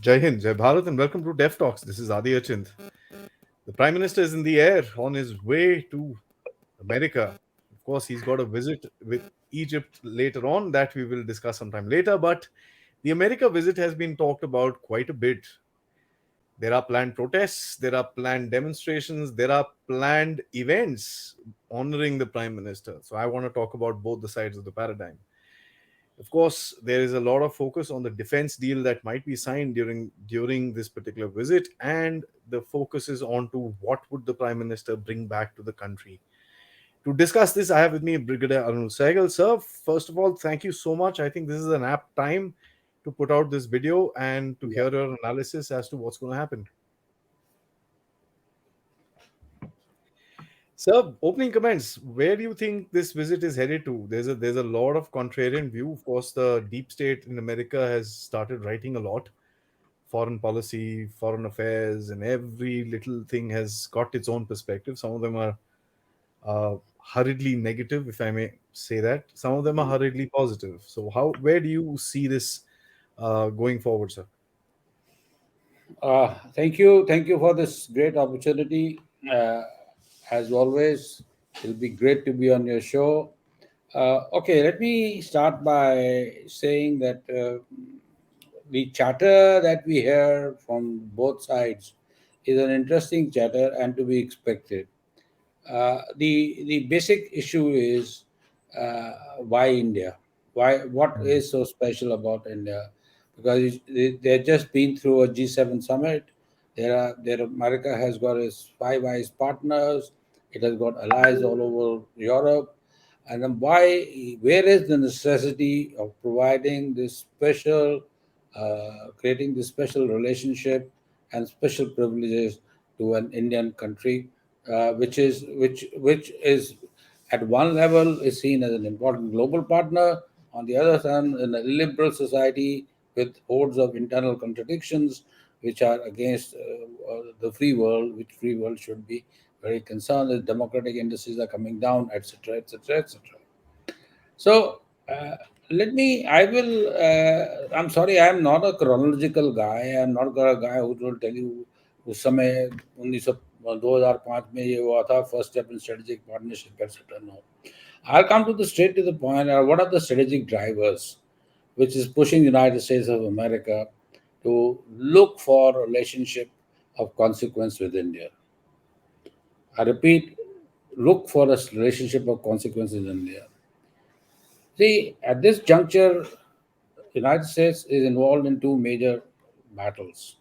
Jai Hind, Jai Bharat, and welcome to Dev Talks. This is Adi Achint. The Prime Minister is in the air on his way to America. Of course, he's got a visit with Egypt later on that we will discuss sometime later. But the America visit has been talked about quite a bit. There are planned protests, there are planned demonstrations, there are planned events honoring the Prime Minister. So I want to talk about both the sides of the paradigm. Of course, there is a lot of focus on the defense deal that might be signed during this particular visit, and the focus is on to what would the Prime Minister bring back to the country. To discuss this, I have with me Brigadier Arun Sahgal. Sir, first of all, thank you so much. I think this is an apt time to put out this video and to Yeah. hear your analysis as to what's going to happen. Sir, opening comments. Where do you think this visit is headed to? There's a lot of contrarian view. Of course, the deep state in America has started writing a lot. Foreign policy, foreign affairs, and every little thing has got its own perspective. Some of them are hurriedly negative, if I may say that. Some of them are hurriedly positive. So, where do you see this going forward, sir? Thank you for this great opportunity. Uh, as always, it'll be great to be on your show. Okay, let me start by saying that the chatter that we hear from both sides is an interesting chatter and to be expected. The basic issue is why India? Why what Mm. is so special about India? Because they've just been through a G7 summit. America has got its Five Eyes partners. It has got allies all over Europe. And then why? Where is the necessity of providing this special, creating this special relationship and special privileges to an Indian country, which is at one level is seen as an important global partner, on the other hand, in a liberal society with hordes of internal contradictions, which are against the free world, which free world should be very concerned as democratic indices are coming down, etc., etc., etc. So let me. I will. I'm sorry. I am not a chronological guy. I'm not a guy who will tell you उस समय 2005 में ये हुआ था first step in strategic partnership etc. No, I'll come to the straight to the point. What are the strategic drivers which is pushing United States of America to look for a relationship of consequence with India? I repeat, look for a relationship of consequence with India. See, at this juncture, United States is involved in two major battles.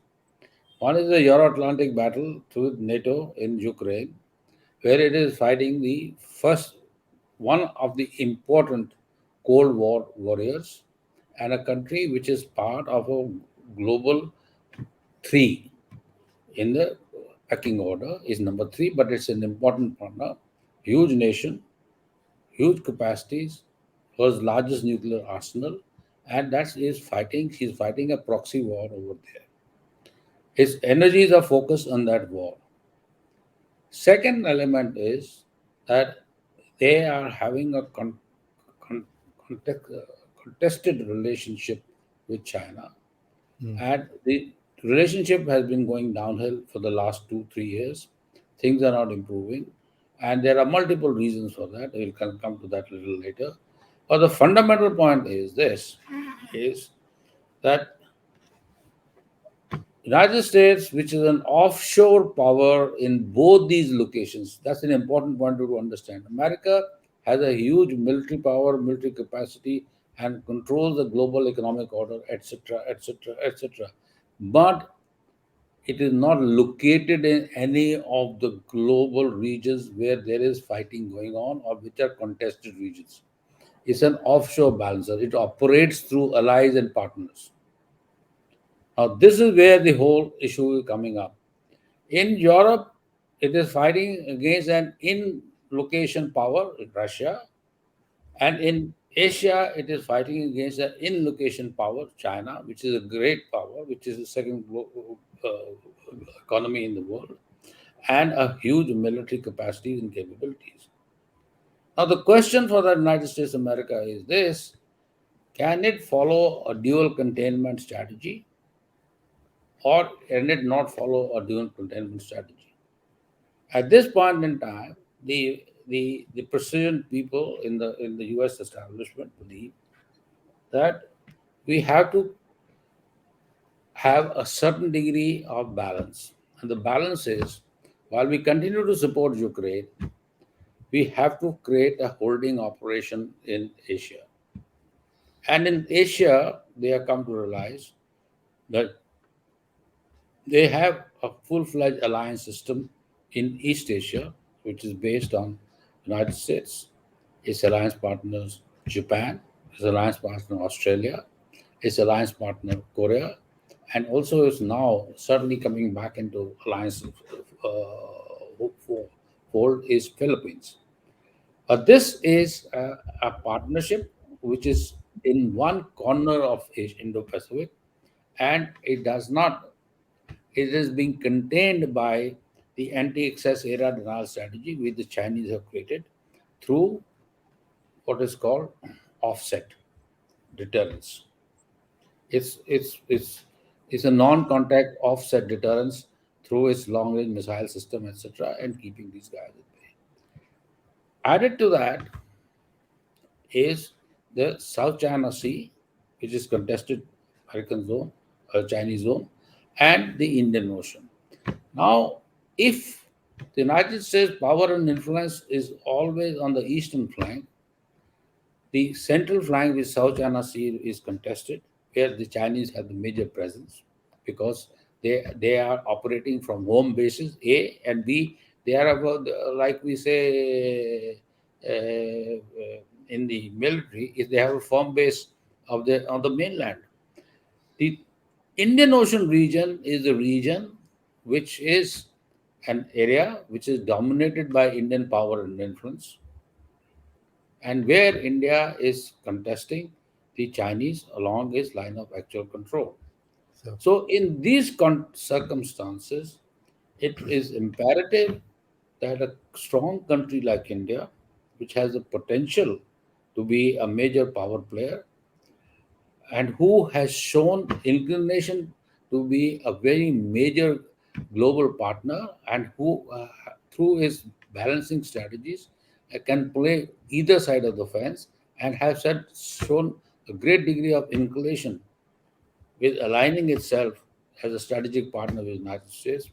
One is the Euro-Atlantic battle through NATO in Ukraine, where it is fighting the first one of the important Cold War warriors, and a country which is part of a global three in the pecking order is number three, but it's an important partner, huge nation, huge capacities, world's largest nuclear arsenal, and that is fighting. He's fighting a proxy war over there. His energies are focused on that war. Second element is that they are having a con- context, contested relationship with China, Mm. and the relationship has been going downhill for the last 2 3 years. Things are not improving, and there are multiple reasons for that. We'll come to that a little later. But the fundamental point is this: is that United States, which is an offshore power in both these locations, that's an important point to understand. America has a huge military power, military capacity, and controls the global economic order, etc., etc., etc. But it is not located in any of the global regions where there is fighting going on or which are contested regions. It's an offshore balancer. It operates through allies and partners. Now, this is where the whole issue is coming up. In Europe, it is fighting against an in location power, Russia, and in Asia, it is fighting against an in location power, China, which is a great power, which is the second economy in the world, and a huge military capacities and capabilities. Now, the question for the United States of America is this: can it follow a dual containment strategy? or and did not follow a dual containment strategy. At this point in time, the precision people in the U.S. establishment believe that we have to have a certain degree of balance, and the balance is while we continue to support Ukraine, we have to create a holding operation in Asia. And in Asia, they have come to realize that they have a full-fledged alliance system in East Asia, which is based on United States, its alliance partners Japan, its alliance partner Australia, its alliance partner Korea, and also is now certainly coming back into alliance fold is Philippines. This is a partnership which is in one corner of Indo-Pacific, and it does not. It is being contained by the anti-excess era denial strategy which the Chinese have created through what is called offset deterrence. It's a non-contact offset deterrence through its long-range missile system, etc., and keeping these guys at bay. Added to that is the South China Sea, which is contested American zone, Chinese zone, and the Indian Ocean. Now, if the United States power and influence is always on the eastern flank, the central flank with South China Sea is contested, where the Chinese have the major presence because they are operating from home bases A and B. They are about like we say in the military, if they have a firm base of the on the mainland. The Indian Ocean region is a region which is an area which is dominated by Indian power and influence, and where India is contesting the Chinese along its line of actual control. So, So, in these circumstances, it is imperative that a strong country like India, which has the potential to be a major power player, and who has shown inclination to be a very major global partner, and who through his balancing strategies can play either side of the fence and has shown a great degree of inclination with aligning itself as a strategic partner with the United States.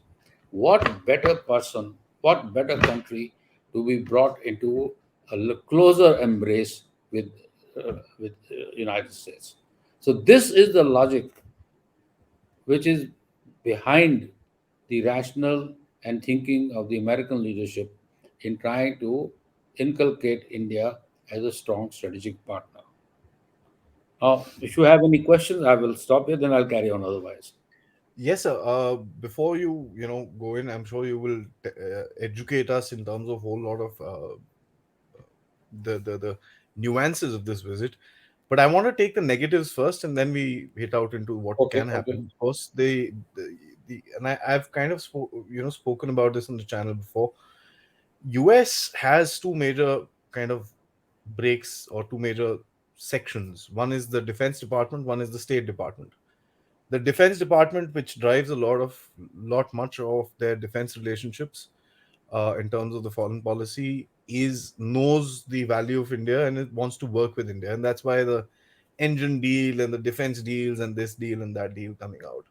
What better person, what better country to be brought into a closer embrace with United States? So this is the logic which is behind the rational and thinking of the American leadership in trying to inculcate India as a strong strategic partner. Now, if you have any questions, I will stop here, then I'll carry on otherwise. yes, sir. Before you go in, I'm sure you will educate us in terms of whole lot of the nuances of this visit. But I want to take the negatives first, and then we hit out into what Okay, can okay. happen. Of course, and I've kind of spoken about this on the channel before. US has two major kind of breaks or two major sections. One is the Defense Department, one is the State Department. The Defense Department, which drives a lot much of their defense relationships in terms of the foreign policy, is knows the value of India and it wants to work with India, and that's why the engine deal and the defense deals and this deal and that deal coming out.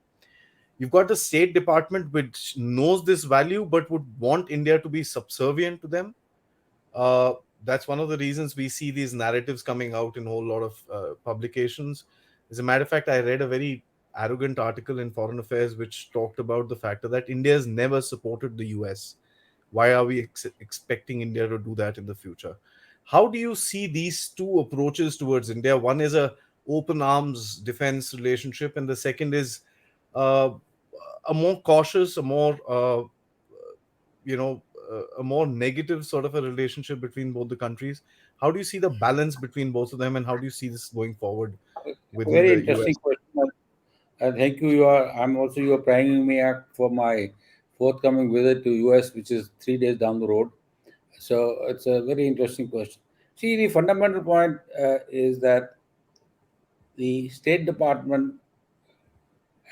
You've got the State Department, which knows this value but would want India to be subservient to them. uh, that's one of the reasons we see these narratives coming out in a whole lot of publications. As a matter of fact, I read a very arrogant article in Foreign Affairs which talked about the fact that India has never supported the US. Why are we expecting India to do that in the future? How do you see these two approaches towards India? One is a open arms defense relationship, and the second is uh, a more cautious, a more a more negative sort of a relationship between both the countries. How do you see the balance between both of them, and how do you see this going forward within Very the interesting US? question. Thank you. I'm also you are priming me up for my forthcoming visit to US, which is 3 days down the road. So it's a very interesting question. See, the fundamental point is that the State Department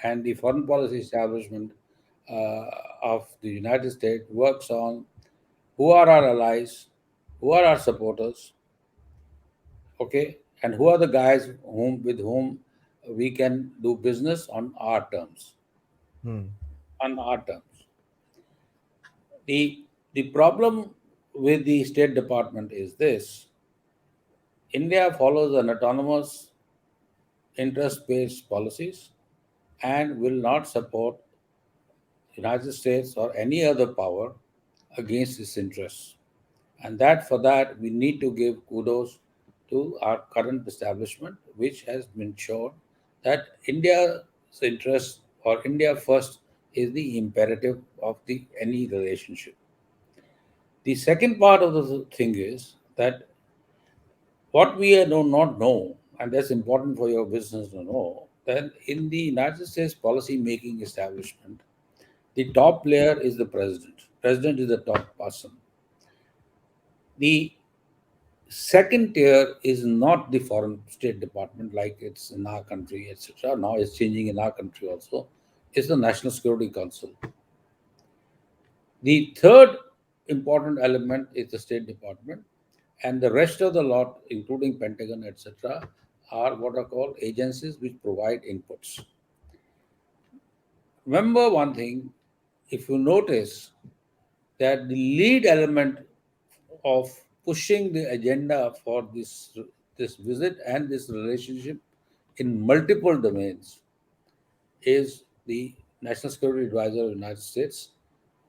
and the foreign policy establishment of the United States works on who are our allies, who are our supporters, okay, and who are the guys with whom we can do business on our terms. Hmm. On our terms. The problem with the State Department is this: India follows an autonomous interest-based policies and will not support United States or any other power against its interests. And that for that we need to give kudos to our current establishment, which has been shown that India's interest or India first is the imperative of the any relationship. The second part of the thing is that what we do not know, and that's important for your business to know, that in the United States policy making establishment, the top player is the president. President is the top person. The second tier is not the foreign state department like it's in our country, etc. Now it's changing in our country also. It's the National Security Council. The third important element is the State Department, and the rest of the lot, including Pentagon, etc., are what are called agencies which provide inputs. Remember one thing: if you notice that the lead element of pushing the agenda for this visit and this relationship in multiple domains is the National Security Advisor of the United States,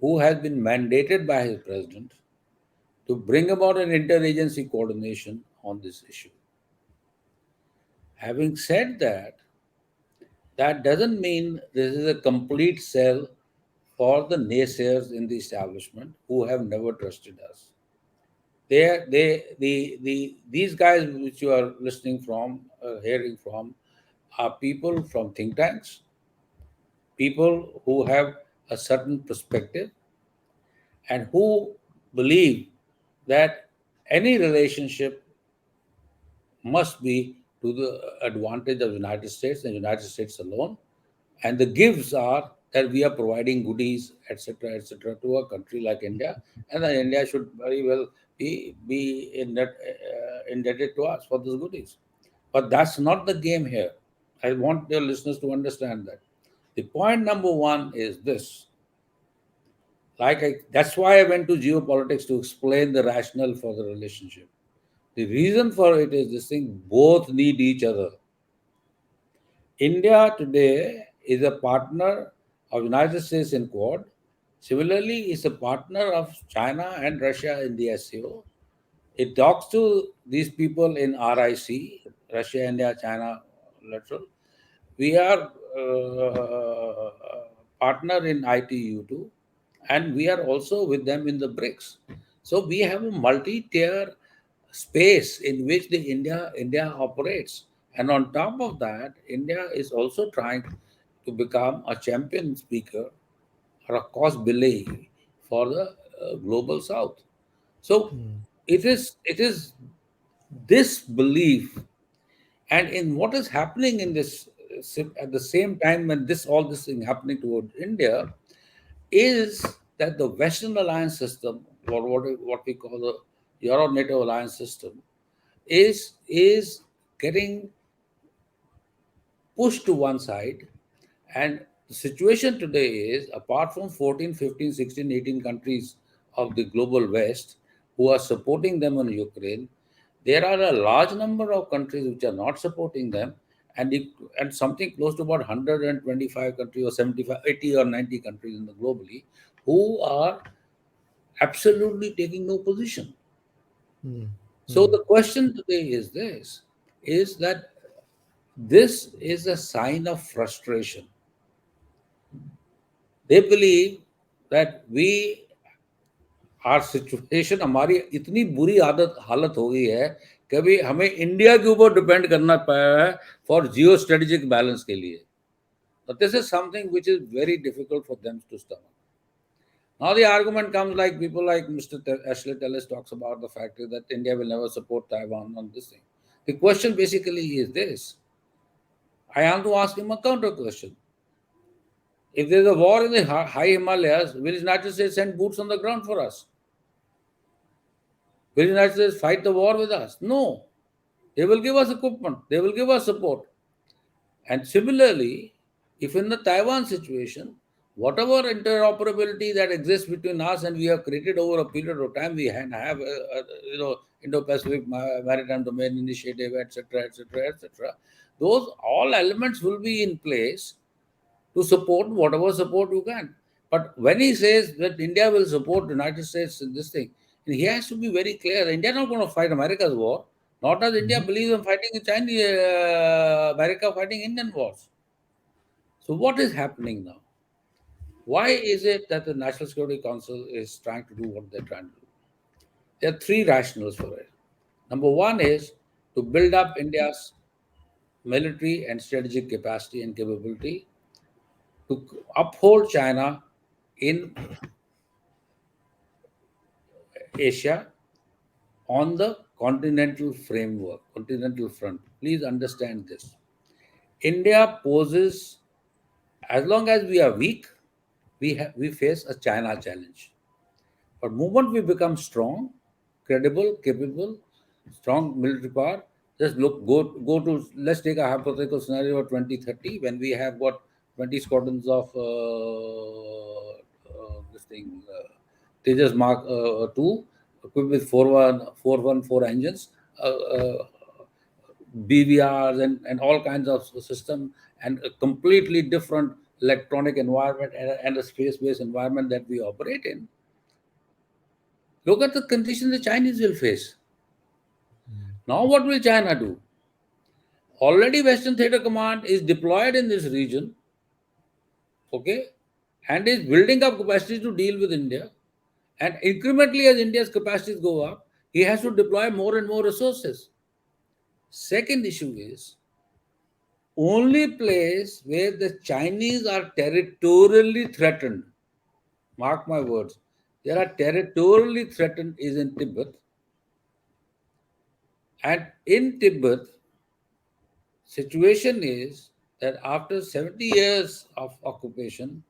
who has been mandated by his president to bring about an interagency coordination on this issue. Having said that, that doesn't mean this is a complete sell for the naysayers in the establishment who have never trusted us. These guys which you are listening from, hearing from, are people from think tanks, people who have a certain perspective, and who believe that any relationship must be to the advantage of the United States and United States alone. And the gives are that we are providing goodies, etc., to a country like India, and that India should very well be indebted to us for those goodies. But that's not the game here. I want your listeners to understand that. The point number one is this. That's why I went to geopolitics to explain the rationale for the relationship. The reason for it is this thing: both need each other. India today is a partner of United States in Quad. Similarly, is a partner of China and Russia in the SCO. It talks to these people in RIC, Russia, India, China, lateral. We are partner in ITU2, and we are also with them in the BRICS. So we have a multi-tier space in which the India operates. And on top of that, India is also trying to become a champion speaker or a cause belay for the global South. So Hmm. it is this belief, and in what is happening in this at the same time when this thing happening toward India, is that the Western alliance system, or what we call the Euro-NATO alliance system, is getting pushed to one side. And the situation today is, apart from 14, 15, 16, 18 countries of the global West who are supporting them on Ukraine, there are a large number of countries which are not supporting them, and something close to about 125 countries or 75, 80 or 90 countries in the globally who are absolutely taking no position. Hmm. So Hmm. the question today is this: is that this is a sign of frustration. They believe that we our situation हमारी इतनी बुरी आदत हालत हो गई है कि अभी हमें इंडिया के ऊपर डिपेंड करना पड़ा है फॉर जियो स्ट्रेटेजिक बैलेंस के लिए. But this is something which is very difficult for them to stomach. Now the argument comes like people like Mr. Ashley Tellis talks about the fact that India will never support Taiwan on this thing. The question basically is this. I want to ask him a counter question. If there's a war in the high Himalayas, will the United States send boots on the ground for us? Will the United States fight the war with us? No. They will give us equipment. They will give us support. And similarly, if in the Taiwan situation, whatever interoperability that exists between us and we have created over a period of time, we have Indo-Pacific Maritime Domain Initiative, etc., etc., etc. Those all elements will be in place to support whatever support you can. But when he says that India will support the United States in this thing, he has to be very clear. India is not going to fight America's war. Nor does India Mhm. believe in fighting Chinese, America fighting Indian wars. So what is happening now? Why is it that the National Security Council is trying to do what they're trying to do? There are three rationales for it. Number one is to build up India's military and strategic capacity and capability to uphold China in Asia on the continental framework, continental front. Please understand this. India poses, as long as we are weak, we face a China challenge. But moment we become strong, credible, capable, strong military power, just go to, let's take a hypothetical scenario of 2030 when we have got 20 squadrons of this thing, Tejas Mark 2, equipped with 414 engines, BVRs and all kinds of system, and a completely different electronic environment and a space-based environment that we operate in. Look at the conditions the Chinese will face. Now, what will China do? Already, Western Theater Command is deployed in this region, okay, and is building up capacity to deal with India. And incrementally, as India's capacities go up, he has to deploy more and more resources. Second issue is only place where the Chinese are territorially threatened. Mark my words. They are territorially threatened is in Tibet. And in Tibet, situation is that after 70 years of occupation,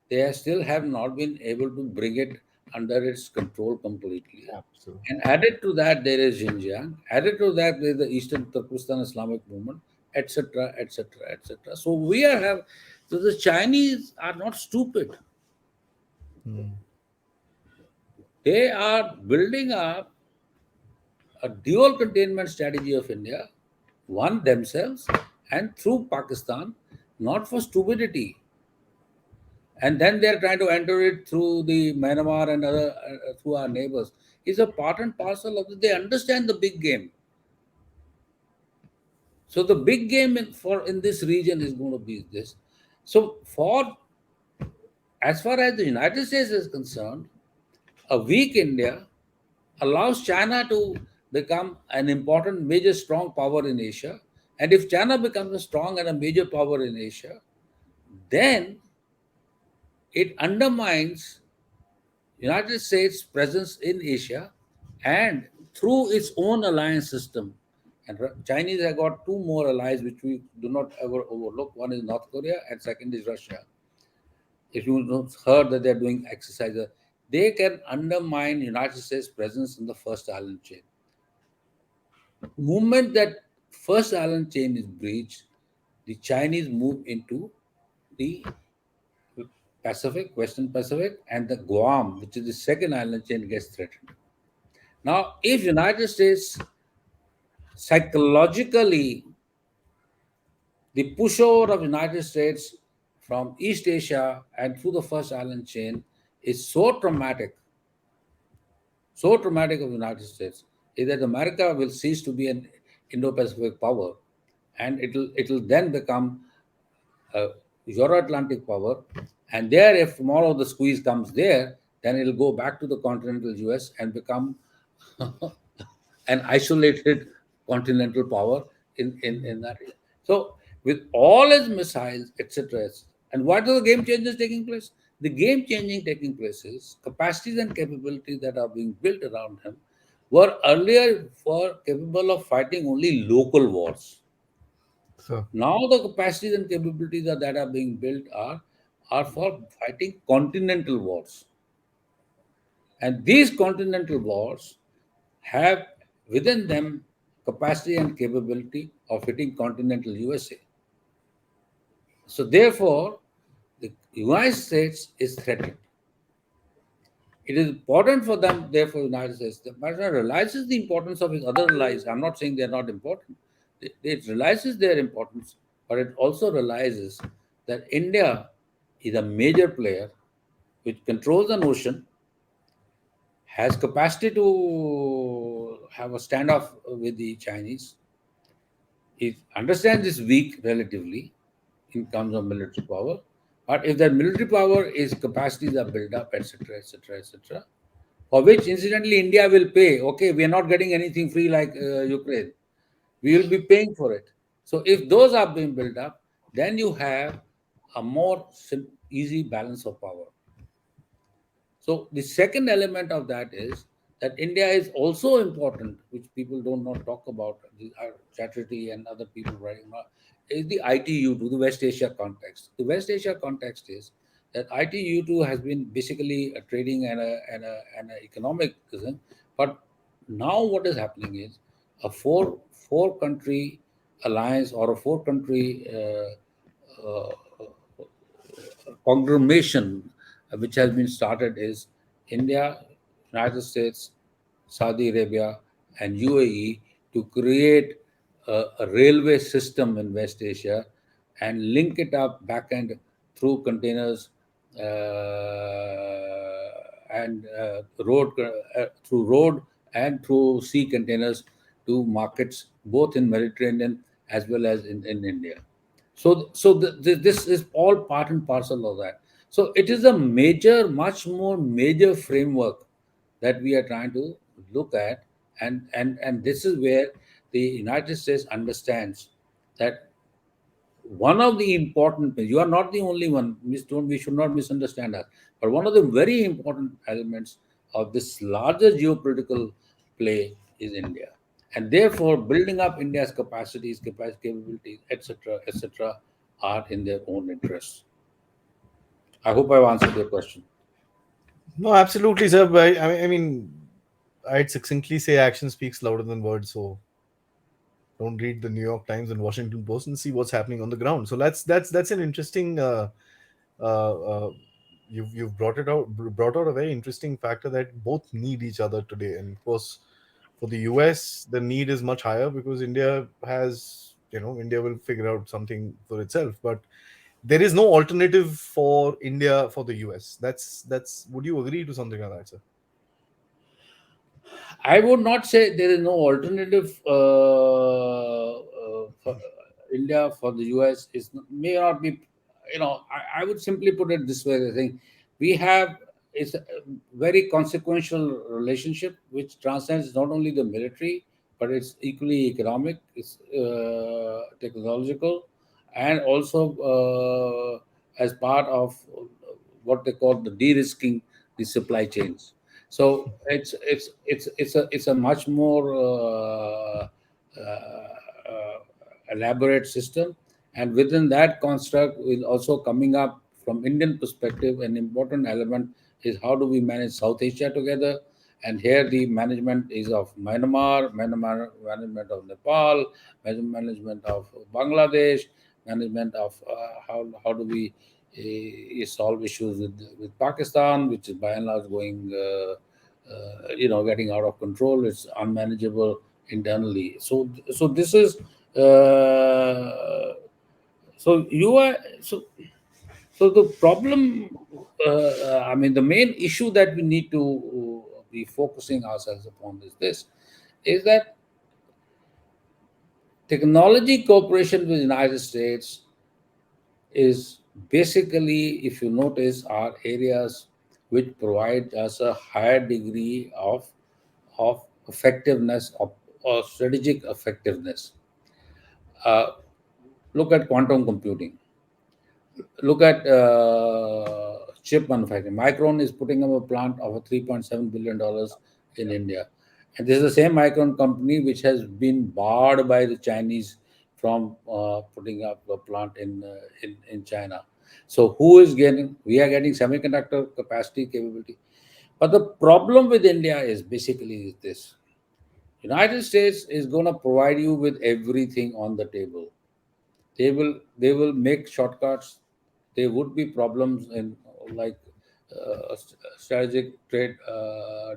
they still have not been able to bring it under its control completely. Absolutely. And added to that, there is Xinjiang. Added to that, there is the Eastern Turkestan Islamic movement, etc., etc., etc. So so the Chinese are not stupid. Mm. They are building up a dual containment strategy of India, one themselves and through Pakistan, not for stupidity. And then they're trying to enter it through the Myanmar and other through our neighbors. It's a part and parcel of it. They understand the big game. So the big game in this region is going to be this. So for as far as the United States is concerned, a weak India allows China to become an important, major, strong power in Asia. And if China becomes a strong and a major power in Asia, then it undermines United States' presence in Asia and through its own alliance system. And Chinese have got two more allies which we do not ever overlook. One is North Korea and second is Russia. If you heard that they're doing exercises, they can undermine United States' presence in the first island chain. Moment that first island chain is breached, the Chinese move into the Pacific, Western Pacific, and the Guam, which is the second island chain, gets threatened. Now, if United States psychologically, the pushover of United States from East Asia and through the first island chain is so traumatic of the United States, is that America will cease to be an Indo-Pacific power, and it'll then become a Euro-Atlantic power. And there, if tomorrow the squeeze comes there, then it'll go back to the continental US and become an isolated continental power in that area. So, with all its missiles, etc., and what are the game changes taking place? The game changing taking place is capacities and capabilities that are being built around him were earlier for capable of fighting only local wars. So, Now the capacities and capabilities that are being built are are for fighting continental wars. And these continental wars have within them capacity and capability of hitting continental USA. So therefore, the United States is threatened. It is important for them, therefore, the United States. The President realizes the importance of his other allies. I'm not saying they're not important. It realizes their importance, but it also realizes that India is a major player which controls an ocean, has capacity to have a standoff with the Chinese. It understands it's weak relatively in terms of military power, but if that military power is capacities are built up, etc., etc., etc., for which incidentally India will pay. Okay, we are not getting anything free like Ukraine. We will be paying for it. So if those are being built up, then you have a more easy balance of power. So the second element of that is that India is also important, which people don't not talk about. Chatterjee and other people writing about, is the ITU2, the West Asia context. The West Asia context is that ITU2 has been basically a trading and a economic reason, but now what is happening is a four country alliance or a four country conglomeration which has been started is India, United States, Saudi Arabia, and UAE to create a railway system in West Asia and link it up back end through containers and through road and through sea containers to markets both in Mediterranean as well as in India. This is all part and parcel of that. So it is a major, much more major framework that we are trying to look at, and this is where the United States understands that one of the important, you are not the only one, we should not misunderstand us, but one of the very important elements of this larger geopolitical play is India. And therefore, building up India's capacities, capabilities, etc., are in their own interests. I hope I've answered your question. No, absolutely, sir. But I mean, I'd succinctly say action speaks louder than words. So don't read the New York Times and Washington Post and see what's happening on the ground. So that's an interesting. Uh, you've brought out a very interesting factor that both need each other today. And of course, for the US, the need is much higher because India has, India will figure out something for itself. But there is no alternative for India for the US. That's. Would you agree to something like that, sir? I would not say there is no alternative for India for the US. May not be, I would simply put it this way. I think we have it's a very consequential relationship which transcends not only the military but it's equally economic, it's technological, and also as part of what they call the de-risking the supply chains. So it's a much more elaborate system, and within that construct, will also coming up from Indian perspective. An important element is how do we manage South Asia together, and here the management is of Myanmar, management of Nepal, management of Bangladesh, management of how do we solve issues with Pakistan, which is by and large going, getting out of control. It's unmanageable internally. So this is so you are so the problem. I mean, the main issue that we need to be focusing ourselves upon is this: is that technology cooperation with the United States is basically, if you notice, are areas which provide us a higher degree of effectiveness or strategic effectiveness. Uh, Look at quantum computing. Look at chip manufacturing. Micron is putting up a plant of a $3.7 billion in India, and this is the same Micron company which has been barred by the Chinese from putting up a plant in China. So who is getting? We are getting semiconductor capacity capability. But the problem with India is basically this: United States is going to provide you with everything on the table. They will make shortcuts. There would be problems in like strategic trade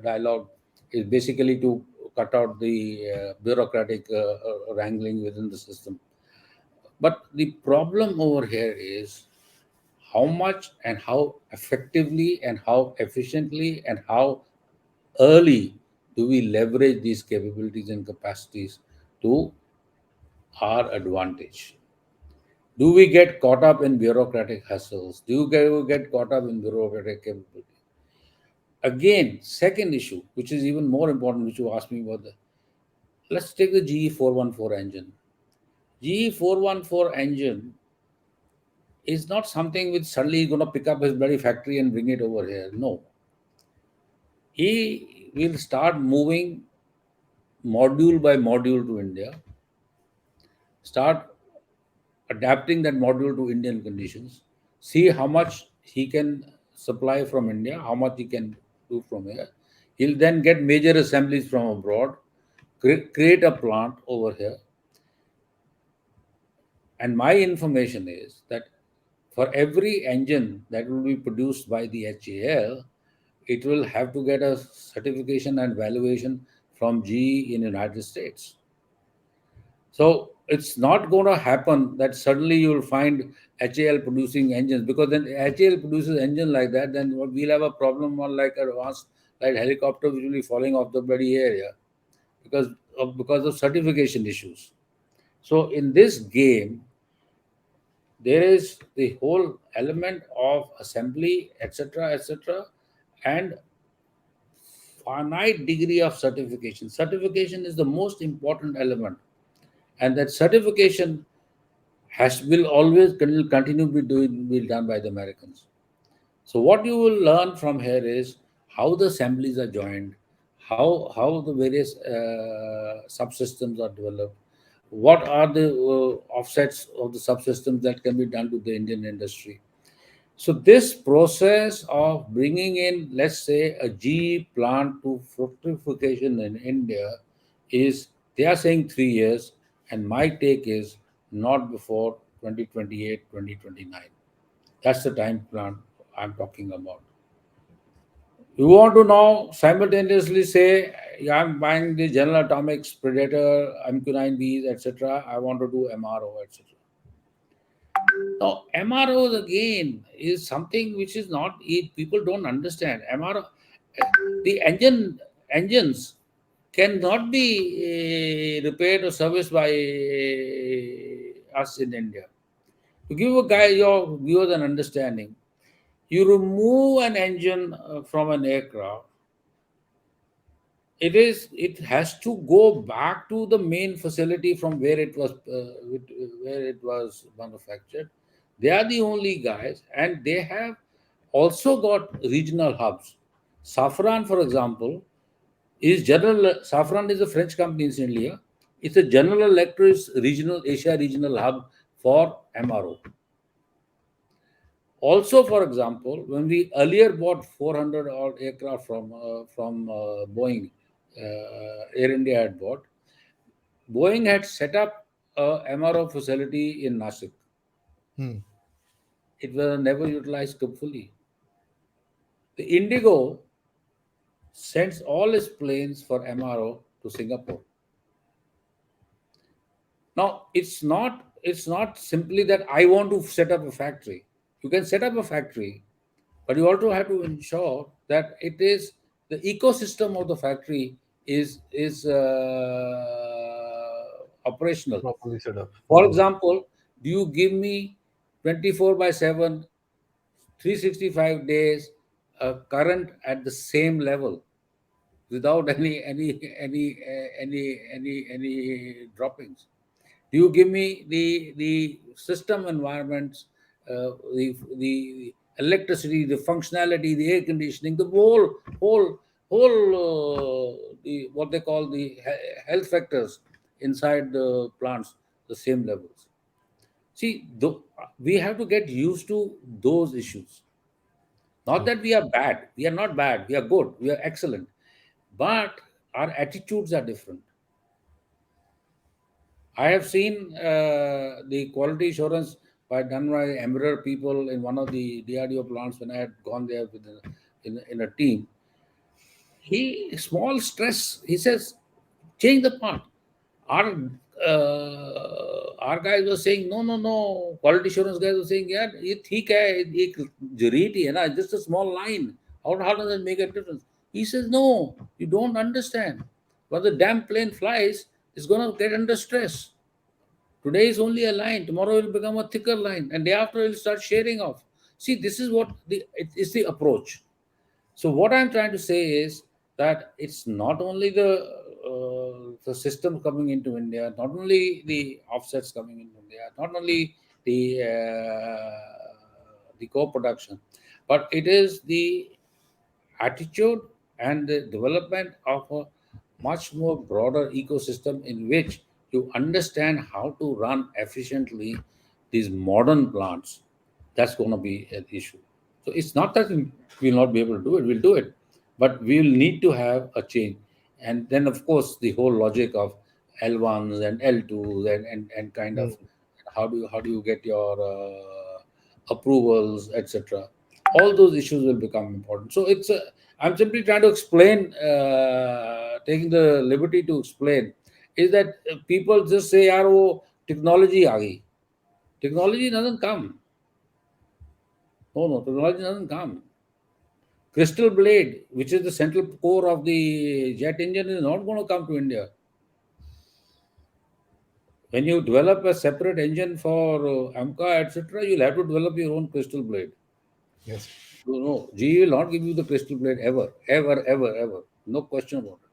dialogue is basically to cut out the bureaucratic wrangling within the system. But the problem over here is how much and how effectively and how efficiently and how early do we leverage these capabilities and capacities to our advantage. Do we get caught up in bureaucratic hassles? Do you get caught up in bureaucratic capability? Again, second issue, which is even more important, which you asked me about let's take the GE 414 engine. GE 414 engine is not something which suddenly is going to pick up his bloody factory and bring it over here. No. He will start moving module by module to India, start adapting that module to Indian conditions, see how much he can supply from India, how much he can do from here. He'll then get major assemblies from abroad, create a plant over here. And my information is that for every engine that will be produced by the HAL, it will have to get a certification and valuation from GE in United States. So it's not going to happen that suddenly you will find HAL producing engines, because then HAL produces engine like that, then we'll have a problem on like advanced like helicopter which will be falling off the bloody area because of certification issues. So in this game, there is the whole element of assembly, etc., etc., and finite degree of certification. Certification is the most important element, and that certification will always continue to be done by the Americans. So what you will learn from here is how the assemblies are joined, how the various subsystems are developed, what are the offsets of the subsystems that can be done to the Indian industry. So this process of bringing in, let's say, a GE plant to fructification in India is, they are saying 3 years, and my take is not before 2028, 2029. That's the time plan I'm talking about. You want to now simultaneously say, yeah, I'm buying the General Atomics, Predator, MQ-9Bs, etc. I want to do MRO, etc. Now, MROs again is something which is not, people don't understand. MRO, the engines cannot be repaired or serviced by us in India. To give your viewers an understanding, you remove an engine from an aircraft, it has to go back to the main facility from where it was manufactured. They are the only guys, and they have also got regional hubs. Safran, for example, is General Safran is a French company in India. It's a General Electric's regional Asia regional hub for MRO. Also, for example, when we earlier bought 400 odd aircraft from Boeing, Air India had bought, Boeing had set up a MRO facility in Nashik. Hmm. It was never utilized fully. The Indigo sends all its planes for MRO to Singapore. Now, it's not simply that I want to set up a factory. You can set up a factory, but you also have to ensure that it is the ecosystem of the factory is operational. Properly set up. For Hmm. example, do you give me 24 by 7, 365 days current at the same level without any droppings? Do you give me the system environments, the electricity, the functionality, the air conditioning, the whole the what they call the health factors inside the plants, the same levels? See, we have to get used to those issues. Not True. that we are bad. We are not bad. We are good. We are excellent. But our attitudes are different. I have seen the quality assurance done by Embraer people in one of the DRDO plants when I had gone there with in a team. He small stress. He says, change the part. Our guys were saying, no, no, no. Quality assurance guys were saying, yeah, ये ठीक है, एक जरीट ही है ना, just a small line. How does it make a difference? He says, no, you don't understand. When the damn plane flies, it's gonna get under stress. Today is only a line. Tomorrow it will become a thicker line, and day after it will start sharing off. See, this is what it is the approach. So what I'm trying to say is that it's not only the system coming into India, not only the offsets coming into India, not only the co-production, but it is the attitude and the development of a much more broader ecosystem in which you understand how to run efficiently these modern plants. That's going to be an issue. So it's not that we'll not be able to do it, we'll do it, but we'll need to have a change. And then, of course, the whole logic of L1s and L2s and kind of Mm. how do you get your approvals, etc. All those issues will become important. So I'm simply trying to explain, taking the liberty to explain, is that people just say, "यार वो technology आ गई." Technology doesn't come. No, no, technology doesn't come. Crystal blade, which is the central core of the jet engine, is not going to come to India. When you develop a separate engine for AMCA, etc., you'll have to develop your own crystal blade. Yes. No, no, GE will not give you the crystal blade ever, ever, ever, ever. No question about it.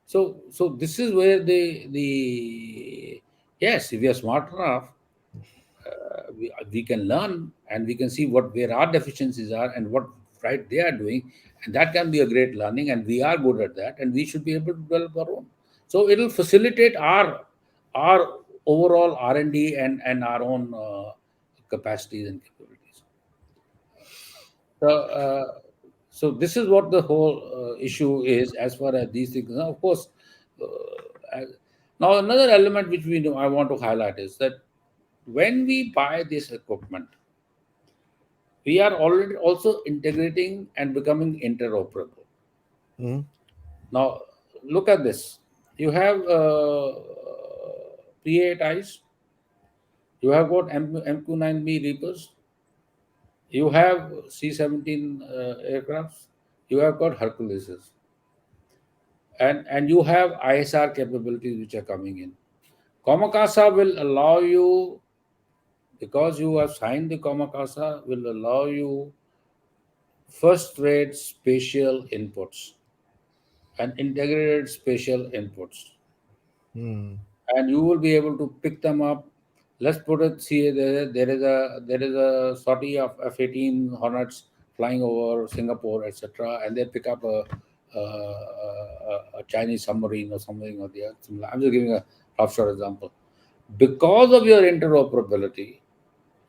So this is where the yes, if we are smart enough, we can learn and we can see where our deficiencies are and what right they are doing, and that can be a great learning, and we are good at that, and we should be able to develop our own. So it will facilitate our overall R&D and our own capacities and capabilities. So, uh, so this is what the whole issue is as far as these things. Now, of course, as, now another element which we know I want to highlight is that when we buy this equipment, we are already also integrating and becoming interoperable. Mm. Now, look at this. You have P8Is, you have got MQ9B Reapers, you have C-17 aircrafts, you have got Herculeses, and you have ISR capabilities which are coming in. Komakasa will allow you, because you have signed the Komakasa, will allow you first rate spatial inputs and integrated spatial inputs, Mm. and you will be able to pick them up. Let's put it, see, there is a sortie of F-18 Hornets flying over Singapore, etc., and they pick up a Chinese submarine or something or the other. I'm just giving a rough short example. Because of your interoperability,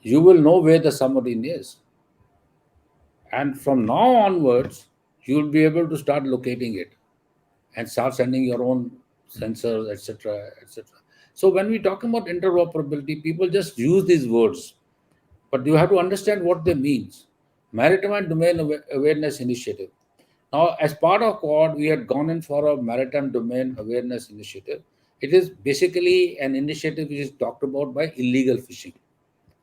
you will know where the submarine is, and from now onwards, you will be able to start locating it and start sending your own sensors, etc., etc. So when we talk about interoperability, people just use these words, but you have to understand what they means. Maritime and Domain Awareness Initiative. Now, as part of Quad, we had gone in for a Maritime Domain Awareness Initiative. It is basically an initiative which is talked about by illegal fishing.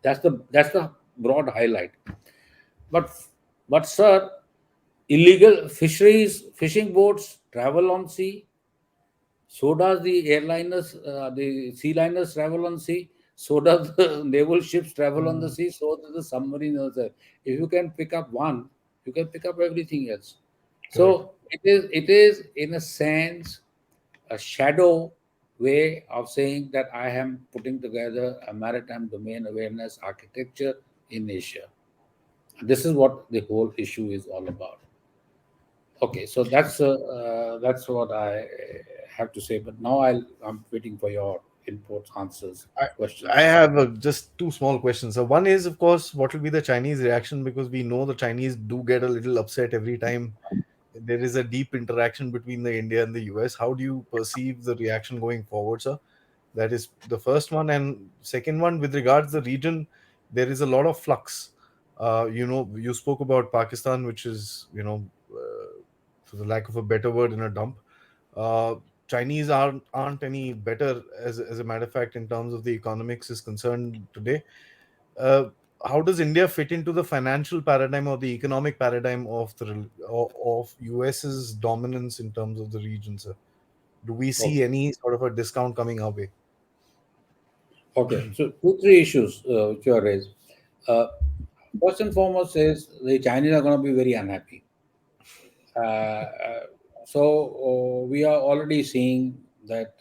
That's the broad highlight. But but sir, illegal fisheries, fishing boats travel on sea. So does the sea liners travel on sea. So does the naval ships travel on the Mm. sea. So does the submarine also. If you can pick up one, you can pick up everything else. Correct. So it is in a sense a shadow way of saying that I am putting together a maritime domain awareness architecture in Asia. This is what the whole issue is all about. Okay, so that's what I have to say. But now I'm waiting for your inputs, answers, I, I questions. have just two small questions. So one is, of course, what will be the Chinese reaction? Because we know the Chinese do get a little upset every time there is a deep interaction between the India and the US. How do you perceive the reaction going forward, sir? That is the first one. And second one, with regards the region, there is a lot of flux. You spoke about Pakistan, which is, for the lack of a better word, in a dump. Uh, Chinese aren't any better, as a matter of fact, in terms of the economics is concerned today. Uh, how does India fit into the financial paradigm or the economic paradigm of of US's dominance in terms of the region, sir? Do we see Okay. any sort of a discount coming our way? Okay. So two, three issues which you are raised. Uh, First and foremost is the Chinese are going to be very unhappy. So we are already seeing that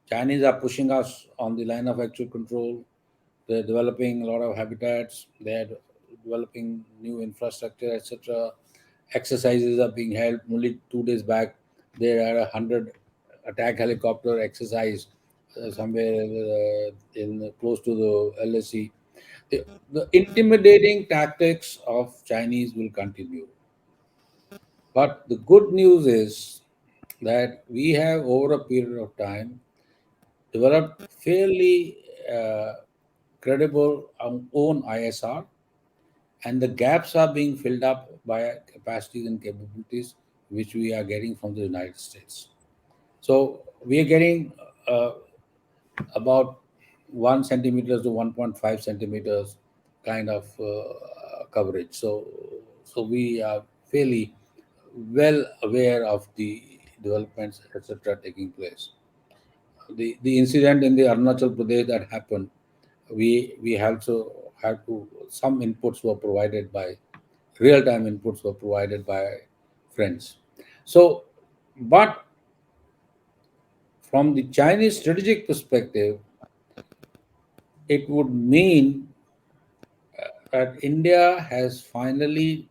Chinese are pushing us on the line of actual control. They're developing a lot of habitats. They're developing new infrastructure, etc. Exercises are being held. Only 2 days back, there are 100 attack helicopter exercise somewhere in close to the LSE. The intimidating tactics of Chinese will continue. But the good news is that we have, over a period of time, developed fairly credible own ISR, and the gaps are being filled up by capacities and capabilities which we are getting from the United States. So we are getting uh, about 1 centimeters to 1.5 centimeters kind of coverage. So we are fairly well aware of the developments, etc., taking place. The incident in the Arunachal Pradesh that happened, we also had to, some inputs were provided by, real time inputs were provided by friends. So, but from the Chinese strategic perspective, it would mean that India has finally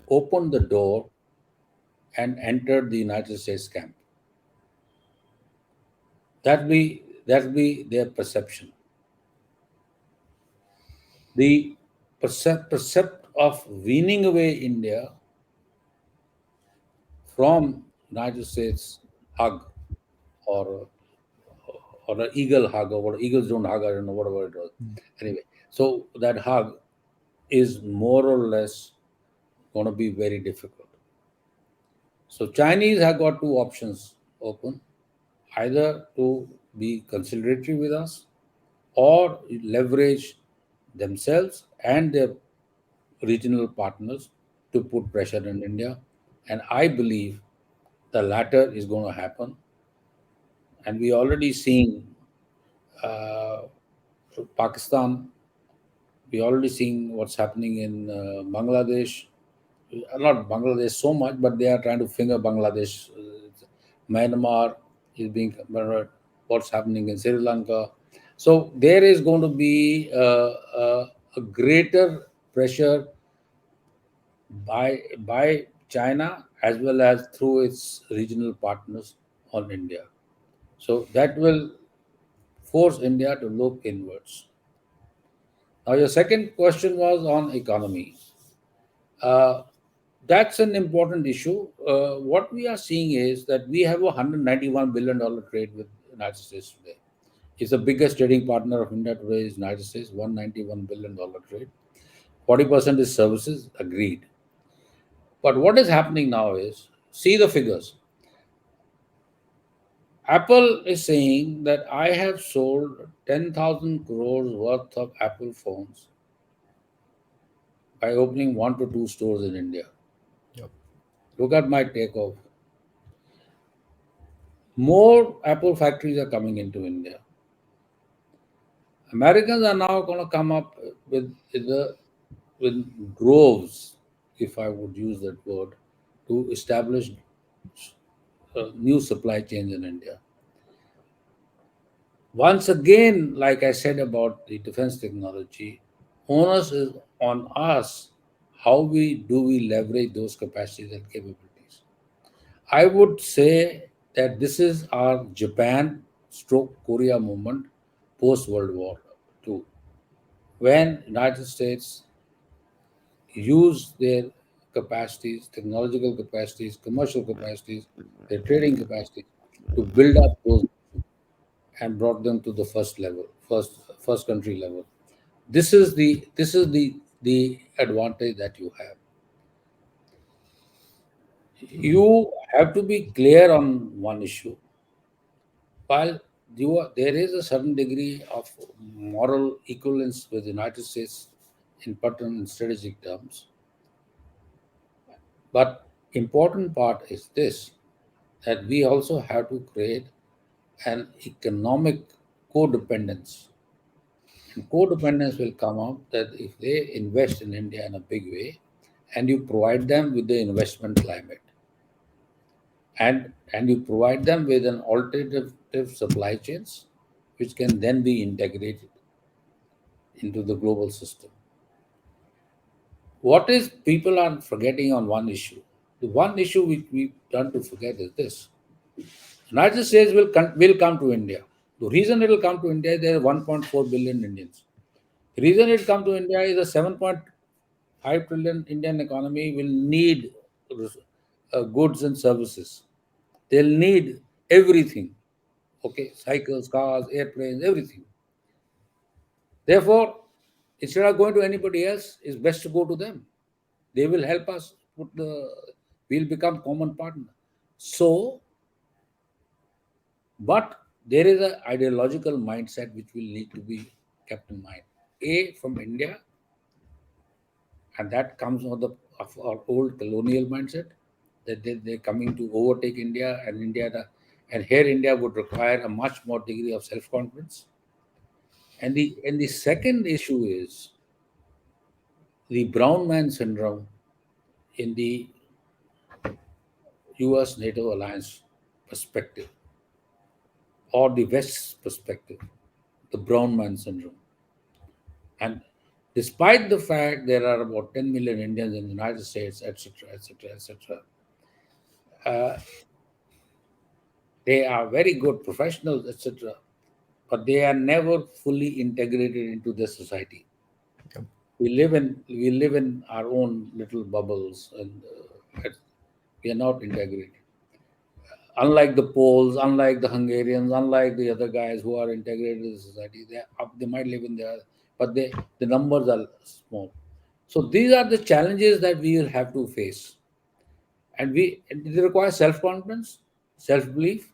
opened the door and entered the United States camp. That be their perception. The percept of weaning away India from United States hug, or an eagle hug, or what eagles don't hug, I don't know whatever it was. Anyway, so that hug is more or less going to be very difficult. So Chinese have got two options open: either to be conciliatory with us or leverage themselves and their regional partners to put pressure on India. And I believe the latter is going to happen. And we already seeing uh, Pakistan. We already seeing what's happening in Bangladesh. Not Bangladesh so much, but they are trying to finger Bangladesh. Myanmar is being covered. What's happening in Sri Lanka? So there is going to be a greater pressure by China as well as through its regional partners on India. So that will force India to look inwards. Now, your second question was on economy. Uh, that's an important issue. What we are seeing is that we have a $191 billion trade with the United States today. It's the biggest trading partner of India today is United States, $191 billion trade. 40% is services, agreed. But what is happening now is, see the figures. Apple is saying that I have sold 10,000 crores worth of Apple phones by opening 1 to 2 stores in India. Yep. Look at my takeoff. More Apple factories are coming into India. Americans are now going to come up with droves, if I would use that word, to establish new supply chains in India. Once again, like I said about the defense technology, onus is on us. How we do we leverage those capacities and capabilities? I would say that this is our Japan stroke Korea movement post World War II, when United States use their capacities, technological capacities, commercial capacities, their trading capacities to build up those and brought them to the first level, first country level. This is the advantage that you have. You have to be clear on one issue. While there is a certain degree of moral equivalence with the United States in pattern and strategic terms, but important part is this, that we also have to create an economic codependence. And codependence will come up that if they invest in India in a big way and you provide them with the investment climate and you provide them with an alternative supply chains which can then be integrated into the global system. What is people are forgetting on one issue? The one issue which we tend to forget is this. United States will come to India. The reason it will come to India, there are 1.4 billion Indians. The reason it come to India is a 7.5 trillion Indian economy will need goods and services. They'll need everything. Okay, cycles, cars, airplanes, everything. Therefore, instead of going to anybody else, it's best to go to them. They will help us we'll become common partner. So, but there is an ideological mindset which will need to be kept in mind. A, from India, and that comes of our old colonial mindset that they're coming to overtake India, and and here India would require a much more degree of self-confidence. And the second issue is the brown man syndrome in the US NATO alliance perspective or the West's perspective, the brown man syndrome. And despite the fact there are about 10 million Indians in the United States, etc., etc., etc., they are very good professionals, etc., but they are never fully integrated into the society. Yep. We live in our own little bubbles, and we are not integrated. Unlike the Poles, unlike the Hungarians, unlike the other guys who are integrated in the society, they might live in there, but the numbers are small. So these are the challenges that we will have to face, and they require self confidence, self belief,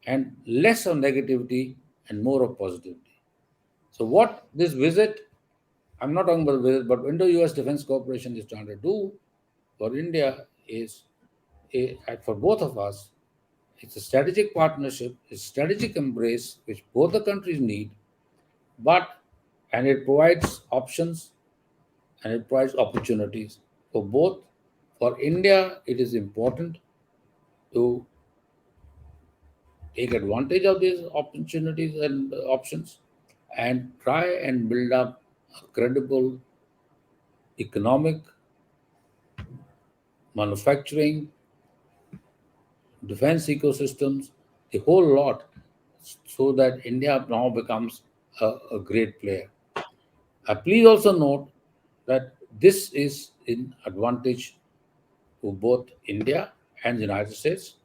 and less of negativity and more of positivity. So what this visit, I'm not talking about the visit, but Indo-US Defense Cooperation is trying to do for India is, for both of us, it's a strategic partnership, a strategic embrace which both the countries need, but and it provides options and it provides opportunities for both. For India, it is important to take advantage of these opportunities and options and try and build up a credible economic, manufacturing, defense ecosystems, the whole lot, so that India now becomes a great player. Please also note that this is in advantage to both India and the United States,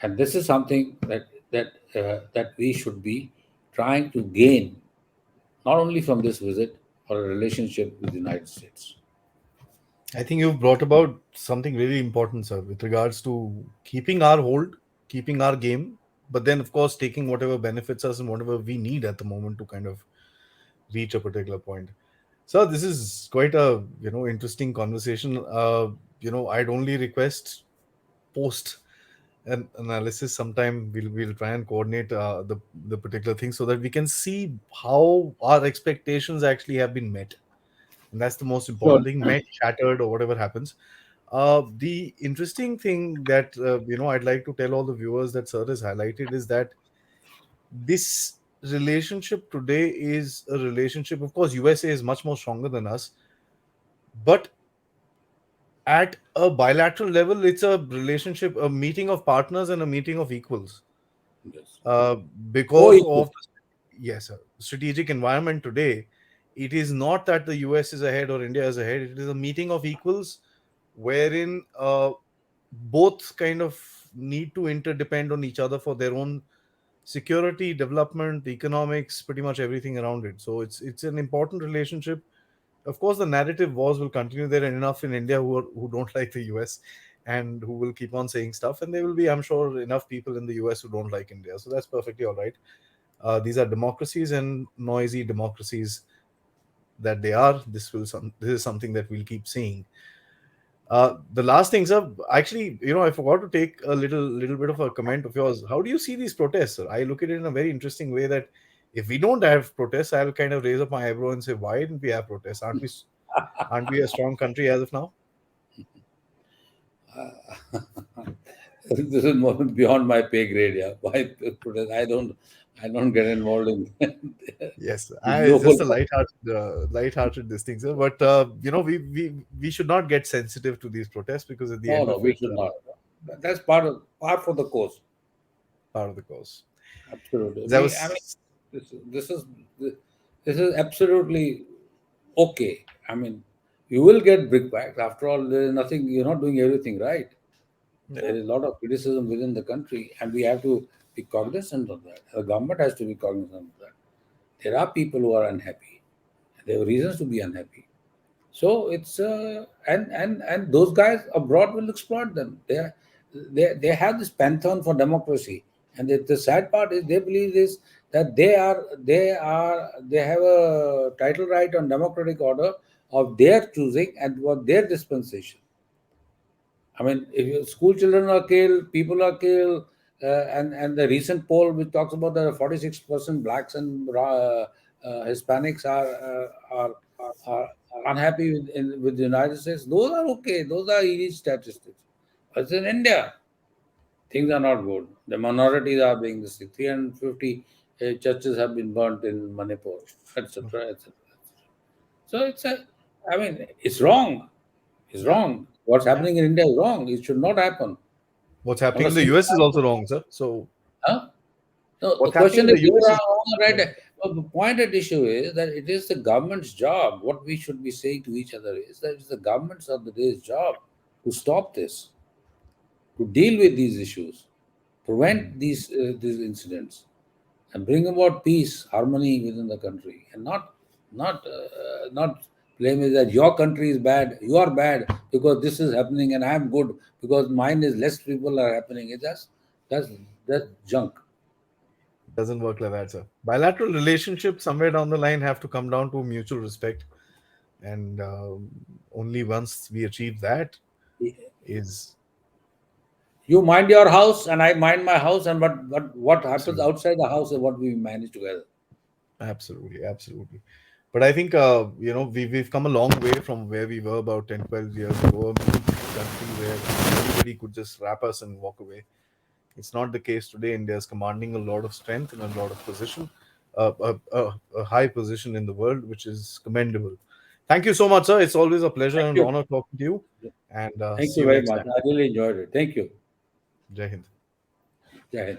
and this is something that we should be trying to gain not only from this visit or a relationship with the United States. I think you've brought about something really important, sir, with regards to keeping our hold, keeping our game, but then, of course, taking whatever benefits us and whatever we need at the moment to kind of reach a particular point. So this is quite a interesting conversation. I'd only request post an analysis sometime. We'll try and coordinate the particular thing so that we can see how our expectations actually have been met, and that's the most Sure. important thing. Met, shattered, or whatever happens. The interesting thing that I'd like to tell all the viewers that sir has highlighted is that this relationship today is a relationship. Of course, USA is much more stronger than us, but At a bilateral level, it's a relationship, a meeting of partners and a meeting of equals. Yes. Uh, because Co-equal. of yes, sir, strategic environment today, it is not that the US is ahead or India is ahead. It is a meeting of equals wherein both kind of need to interdepend on each other for their own security, development, economics, pretty much everything around it. So it's an important relationship. Of course, the narrative wars will continue. There are enough in India who don't like the US and who will keep on saying stuff, and there will be, I'm sure, enough people in the US who don't like India. So that's perfectly all right. These are democracies and noisy democracies that they are. This is something that we'll keep seeing. The last thing, sir, actually, I forgot to take a little bit of a comment of yours. How do you see these protests, sir? I look at it in a very interesting way that if we don't have protests, I'll kind of raise up my eyebrow and say, why didn't we have protests? Aren't we a strong country as of now? This is more beyond my pay grade. Yeah, why protest? I don't get involved in Yes, it's global. just a light-hearted this thing, sir. But we should not get sensitive to these protests because at the No, end no, of we it, should not. That's part for the course. part of the cause. Absolutely. That I mean, was this this is this is absolutely okay. I mean, you will get brickbats. After all, there is nothing. You're not doing everything right. yeah, There is a lot of criticism within the country, and we have to be cognizant of that. The government has to be cognizant of that. There are people who are unhappy. There are reasons to be unhappy. So it's and those guys abroad will exploit them. They have this pantheon for democracy, and the sad part is they believe this that they have a title right on democratic order of their choosing and what their dispensation. I mean, school children are killed, people are killed, and the recent poll which talks about that 46% blacks and Hispanics are unhappy with the United States. Those are okay. Those are elite statistics. But in India, things are not good. The minorities are being this 350 churches have been burnt in Manipur, etc., etc. So I mean, it's wrong. It's yeah, wrong. What's yeah. happening in India is wrong. It should not happen. What's Not happening a in the single US is time. also wrong, sir. So Huh? No, the what's happening in question the is you US are is on the right. Well, the point at issue is that it is the government's job. What we should be saying to each other is that it's the government's of the day's job to stop this, to deal with these issues, prevent these incidents, and bring about peace, harmony within the country, and not blame it that your country is bad, you are bad because this is happening, and I am good because mine is less people are happening. That's that's junk. doesn't work like that, sir. Bilateral relationships somewhere down the line have to come down to mutual respect, and only once we achieve that is You mind your house, and I mind my house, and what happens absolutely, outside the house is what we manage together. absolutely. But I think we've come a long way from where we were about 10, 12 years ago. A meek country where everybody could just wrap us and walk away. It's not the case today. India is commanding a lot of strength and a lot of position, a high position in the world, which is commendable. Thank you so much, sir. It's always a pleasure Thank and you. honor talking to you. And Thank see you you very next much. time. I really enjoyed it. Thank you. Jai Hind. Jai Hind.